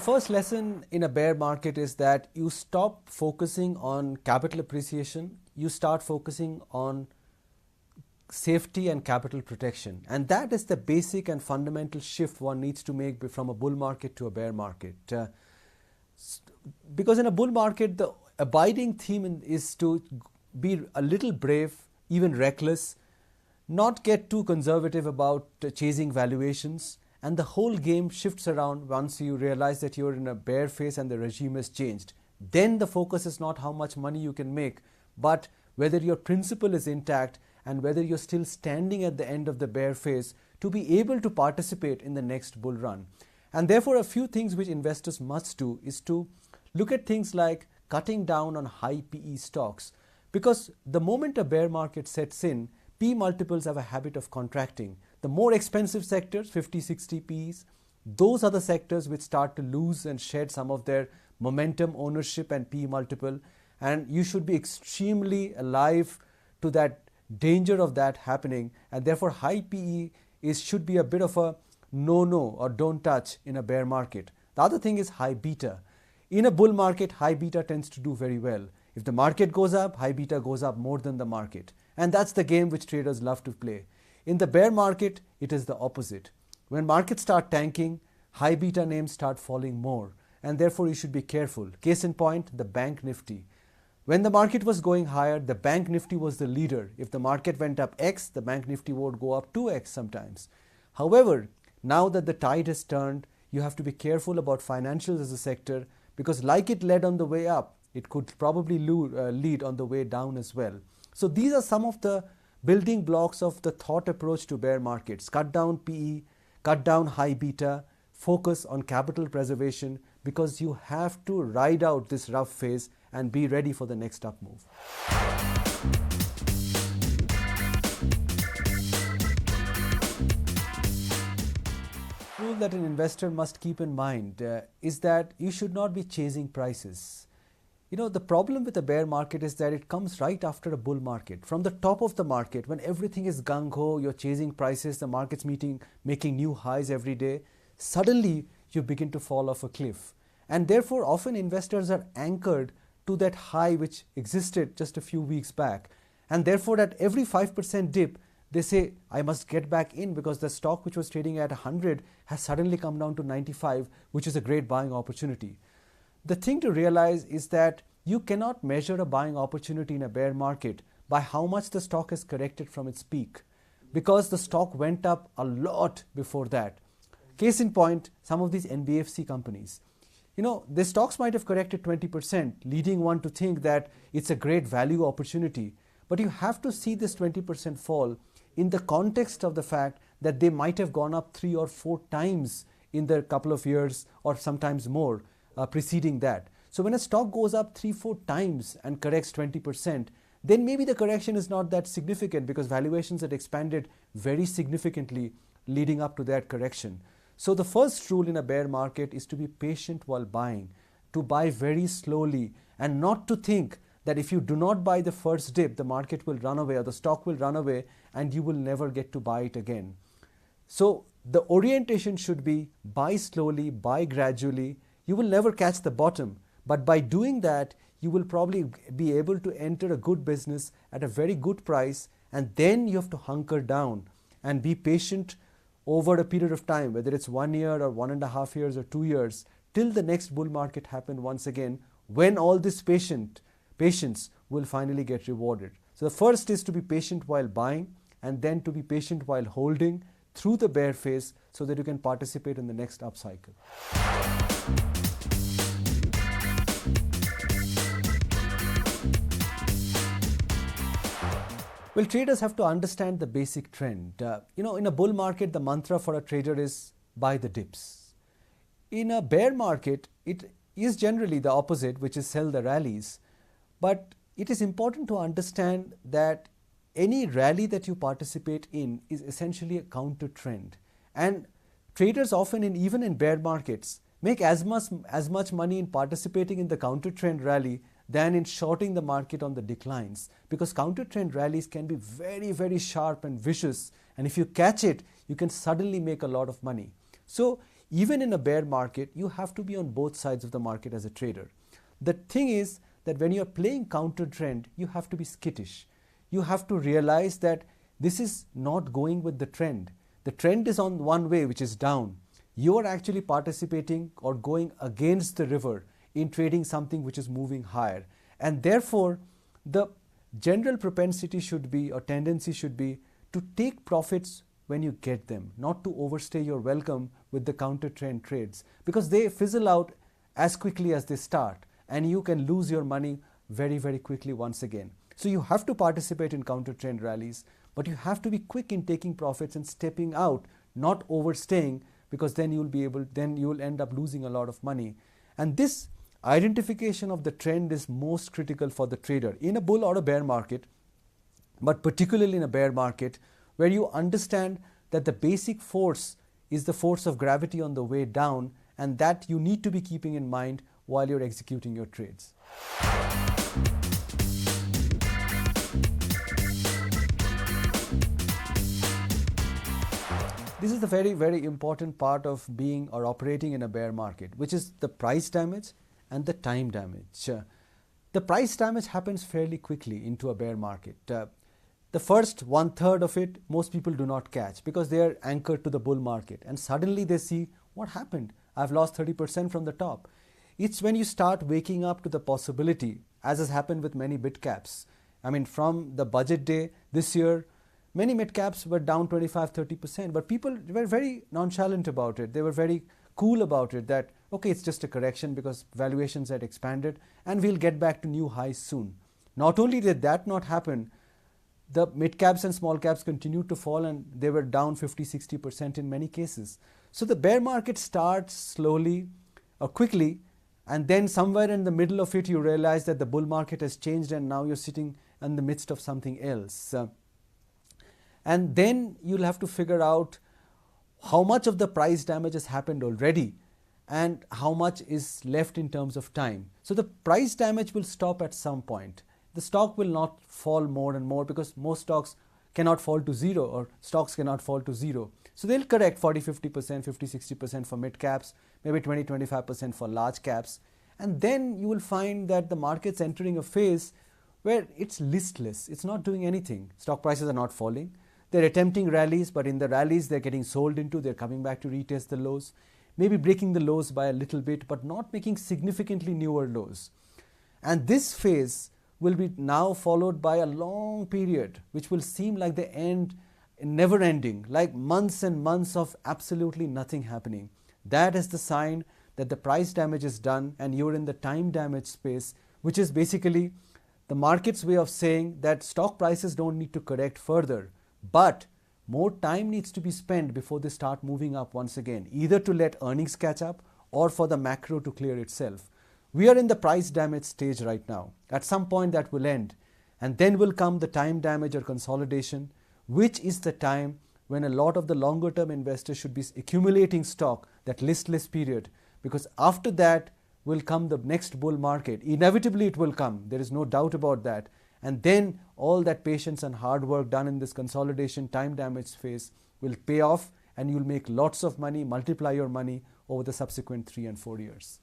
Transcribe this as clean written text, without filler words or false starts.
first lesson in a bear market is that you stop focusing on capital appreciation, you start focusing on safety and capital protection. And that is the basic and fundamental shift one needs to make from a bull market to a bear market. Because in a bull market, the abiding theme is to be a little brave, even reckless, not get too conservative about chasing valuations, and the whole game shifts around once you realize that you're in a bear phase and the regime has changed. Then the focus is not how much money you can make, but whether your principle is intact and whether you're still standing at the end of the bear phase to be able to participate in the next bull run. And therefore, a few things which investors must do is to look at things like cutting down on high PE stocks. Because the moment a bear market sets in, P multiples have a habit of contracting. The more expensive sectors, 50, 60 Ps, those are the sectors which start to lose and shed some of their momentum, ownership and P multiple. And you should be extremely alive to that danger of that happening, and therefore high PE should be a bit of a no or don't touch in a bear market. The other thing is high beta. In a bull market, high beta tends to do very well. If the market goes up, high beta goes up more than the market. And that's the game which traders love to play. In the bear market, it is the opposite. When markets start tanking, high beta names start falling more, and therefore you should be careful. Case in point, the bank nifty. When the market was going higher, the bank nifty was the leader. If the market went up X, the bank nifty would go up 2X sometimes. However, now that the tide has turned, you have to be careful about financials as a sector, because like it led on the way up, it could probably lead on the way down as well. So these are some of the building blocks of the thought approach to bear markets. Cut down PE, cut down high beta, focus on capital preservation, because you have to ride out this rough phase and be ready for the next up move. The rule that an investor must keep in mind is that you should not be chasing prices. You know, the problem with a bear market is that it comes right after a bull market. From the top of the market, when everything is gung-ho, you're chasing prices, the market's making new highs every day, suddenly you begin to fall off a cliff. And therefore, often investors are anchored to that high which existed just a few weeks back. And therefore, at every 5% dip, they say, I must get back in because the stock which was trading at 100 has suddenly come down to 95, which is a great buying opportunity. The thing to realize is that you cannot measure a buying opportunity in a bear market by how much the stock has corrected from its peak, because the stock went up a lot before that. Case in point, some of these NBFC companies. You know, the stocks might have corrected 20%, leading one to think that it's a great value opportunity. But you have to see this 20% fall in the context of the fact that they might have gone up 3 or 4 times in the couple of years or sometimes more preceding that. So when a stock goes up 3-4 times and corrects 20%, then maybe the correction is not that significant because valuations had expanded very significantly leading up to that correction. So the first rule in a bear market is to be patient while buying, to buy very slowly and not to think that if you do not buy the first dip, the market will run away or the stock will run away and you will never get to buy it again. So the orientation should be buy slowly, buy gradually. You will never catch the bottom, but by doing that, you will probably be able to enter a good business at a very good price, and then you have to hunker down and be patient over a period of time, whether it's 1 year or 1.5 years or 2 years, till the next bull market happen once again, when all this patience will finally get rewarded. So the first is to be patient while buying, and then to be patient while holding through the bear phase so that you can participate in the next upcycle. Well, traders have to understand the basic trend. In a bull market, the mantra for a trader is buy the dips. In a bear market, it is generally the opposite, which is sell the rallies. But it is important to understand that any rally that you participate in is essentially a counter trend. And traders often, even in bear markets, make as much money in participating in the counter trend rally than in shorting the market on the declines, because counter trend rallies can be very, very sharp and vicious, and if you catch it, you can suddenly make a lot of money. So even in a bear market, you have to be on both sides of the market as a trader. The thing is that when you're playing counter trend, you have to be skittish. You have to realize that this is not going with the trend. The trend is on one way, which is down. You are actually participating or going against the river in trading something which is moving higher. And therefore, the general propensity should be, or tendency should be, to take profits when you get them, not to overstay your welcome with the counter trend trades, because they fizzle out as quickly as they start and you can lose your money very, very quickly once again. So you have to participate in counter trend rallies, but you have to be quick in taking profits and stepping out, not overstaying, because then you'll end up losing a lot of money. And this identification of the trend is most critical for the trader in a bull or a bear market, but particularly in a bear market, where you understand that the basic force is the force of gravity on the way down, and that you need to be keeping in mind while you're executing your trades. This is the very, very important part of being or operating in a bear market, which is the price damage and the time damage. The price damage happens fairly quickly into a bear market. The first 1/3 of it, most people do not catch because they are anchored to the bull market. And suddenly they see, what happened? I've lost 30% from the top. It's when you start waking up to the possibility, as has happened with many mid caps. I mean, from the budget day this year, many mid caps were down 25-30%, but people were very nonchalant about it. They were very cool about it, that, okay, it's just a correction because valuations had expanded and we'll get back to new highs soon. Not only did that not happen, the mid caps and small caps continued to fall and they were down 50-60% in many cases. So the bear market starts slowly or quickly, and then somewhere in the middle of it you realize that the bull market has changed and now you're sitting in the midst of something else. And then you'll have to figure out how much of the price damage has happened already and how much is left in terms of time. So the price damage will stop at some point. The stock will not fall more and more because most stocks cannot fall to zero, or stocks cannot fall to zero. So they'll correct 40-50%, 50-60% for mid caps, maybe 20-25% for large caps. And then you will find that the market's entering a phase where it's listless. It's not doing anything. Stock prices are not falling. They're attempting rallies, but in the rallies they're getting sold into. They're coming back to retest the lows, maybe breaking the lows by a little bit, but not making significantly newer lows. And this phase will be now followed by a long period, which will seem like the end, never ending, like months and months of absolutely nothing happening. That is the sign that the price damage is done and you're in the time damage space, which is basically the market's way of saying that stock prices don't need to correct further, but more time needs to be spent before they start moving up once again, either to let earnings catch up or for the macro to clear itself. We are in the price damage stage right now. At some point that will end, and then will come the time damage or consolidation, which is the time when a lot of the longer term investors should be accumulating stock, that listless period, because after that will come the next bull market. Inevitably it will come, there is no doubt about that. And then all that patience and hard work done in this consolidation time damage phase will pay off, and you'll make lots of money, multiply your money over the subsequent 3 and 4 years.